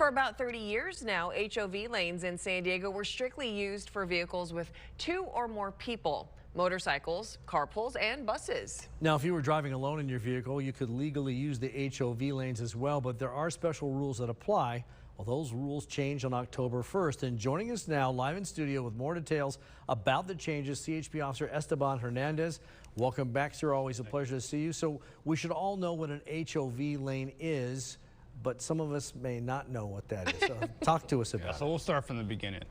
For about 30 years now, HOV lanes in San Diego were strictly used for vehicles with 2 or more people. Motorcycles, carpools, and buses. Now, if you were driving alone in your vehicle, you could legally use the HOV lanes as well, but there are special rules that apply. Well, those rules change on October 1st. And joining us now live in studio with more details about the changes, CHP Officer Esteban Hernandez. Welcome back, sir. Always a pleasure to see you. So we should all know what an HOV lane is, but some of us may not know what that is. So talk to us about it. So we'll start from the beginning.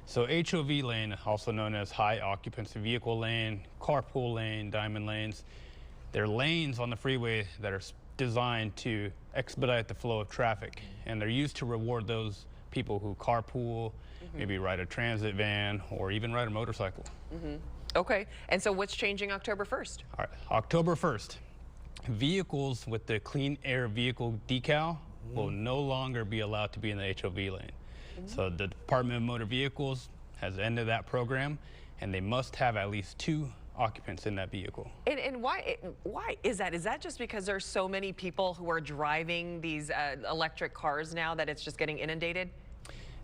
So HOV lane, also known as high occupancy vehicle lane, carpool lane, diamond lanes, they're lanes on the freeway that are designed to expedite the flow of traffic, and they're used to reward those people who carpool, maybe ride a transit van, or even ride a motorcycle. Okay, and so what's changing October 1st? All right, October 1st, vehicles with the Clean Air Vehicle decal will no longer be allowed to be in the HOV lane. So the Department of Motor Vehicles has ended that program, and they must have at least 2 occupants in that vehicle. And why is that? Is that just because there's so many people who are driving these electric cars now that it's just getting inundated?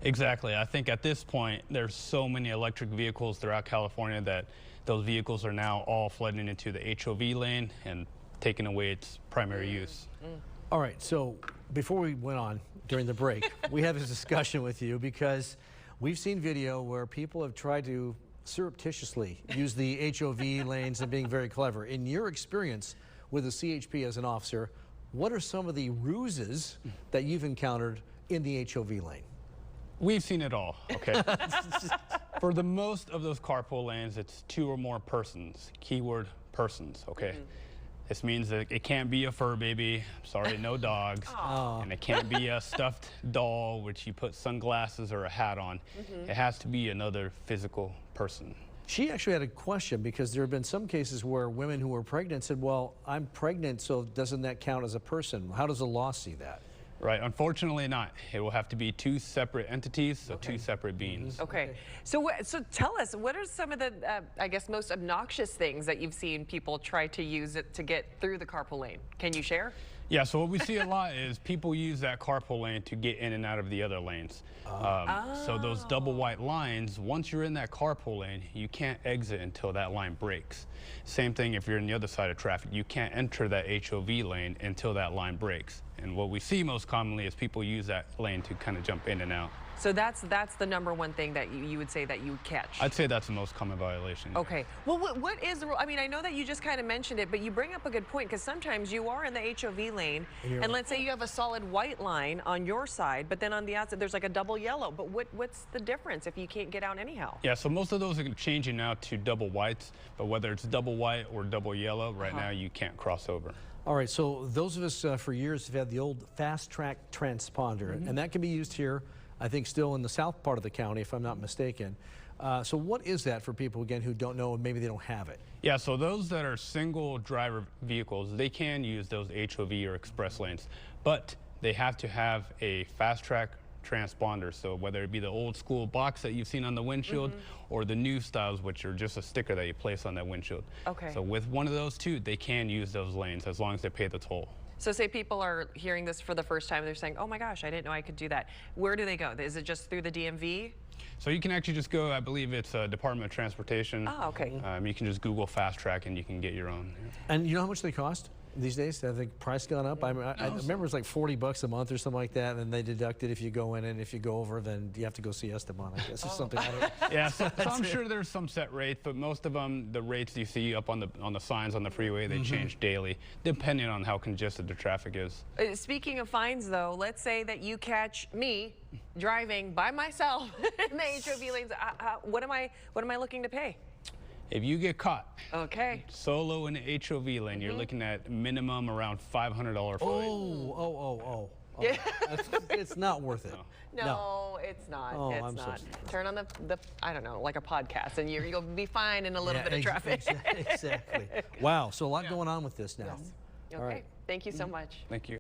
Exactly. I think at this point, there's so many electric vehicles throughout California that those vehicles are now all flooding into the HOV lane and taking away its primary use. All right, so before we went on during the break, we had this discussion with you because we've seen video where people have tried to surreptitiously use the HOV lanes and being very clever. In your experience with the CHP as an officer, what are some of the ruses that you've encountered in the HOV lane? We've seen it all, okay? For the most of those carpool lanes, it's 2 or more persons, keyword persons, okay? This means that it can't be a fur baby, sorry, no dogs, and it can't be a stuffed doll which you put sunglasses or a hat on. It has to be another physical person. She actually had a question because there have been some cases where women who were pregnant said, well, I'm pregnant, so doesn't that count as a person? How does the law see that? Right, unfortunately not. It will have to be 2 separate entities, so 2 separate beings. Okay, so tell us, what are some of the, I guess, most obnoxious things that you've seen people try to use it to get through the carpool lane? Can you share? Yeah, so what we see a lot is people use that carpool lane to get in and out of the other lanes. So those double white lines, once you're in that carpool lane, you can't exit until that line breaks. Same thing if you're in the other side of traffic, you can't enter that HOV lane until that line breaks. And what we see most commonly is people use that lane to kind of jump in and out. So that's the #1 thing that you would say that you catch. I'd say that's the most common violation. Okay. Well, what is the rule? I mean, I know that you just kind of mentioned it, but you bring up a good point because sometimes you are in the HOV lane, and let's say you have a solid white line on your side, but then on the outside there's like a double yellow. But what's the difference if you can't get out anyhow? Yeah, so most of those are changing now to double whites, but whether it's double white or double yellow, right now you can't cross over. All right, so those of us for years have had the old fast track transponder, and that can be used here, I think, still in the south part of the county, if I'm not mistaken. So what is that for people, again, who don't know and maybe they don't have it? Yeah, so those that are single driver vehicles, they can use those HOV or express lanes, but they have to have a fast track transponder. So whether it be the old school box that you've seen on the windshield or the new styles, which are just a sticker that you place on that windshield. Okay. So with one of those 2, they can use those lanes as long as they pay the toll. So say people are hearing this for the first time, they're saying, oh my gosh, I didn't know I could do that. Where do they go? Is it just through the DMV? So you can actually just go, I believe it's Department of Transportation. Oh, okay. You can just Google Fast Track and you can get your own. And you know how much they cost these days? Have the price gone up? I remember it's like $40 a month or something like that, and they deduct it if you go in, and if you go over, then you have to go see Esteban, I guess, or something. I don't know. Yeah, so I'm sure there's some set rates, but most of them, the rates you see up on the signs on the freeway, they change daily, depending on how congested the traffic is. Speaking of fines, though, let's say that you catch me driving by myself in the HOV lanes. What am I looking to pay? If you get caught solo in the HOV lane, you're looking at minimum around $500 fine. Yeah. It's not worth it. No, it's not. Oh, it's I'm not. so Turn on the I don't know, like a podcast, and you'll be fine in a little bit of traffic. Exactly. Wow. So a lot going on with this now. Yes. Okay. All right. Thank you so much. Thank you.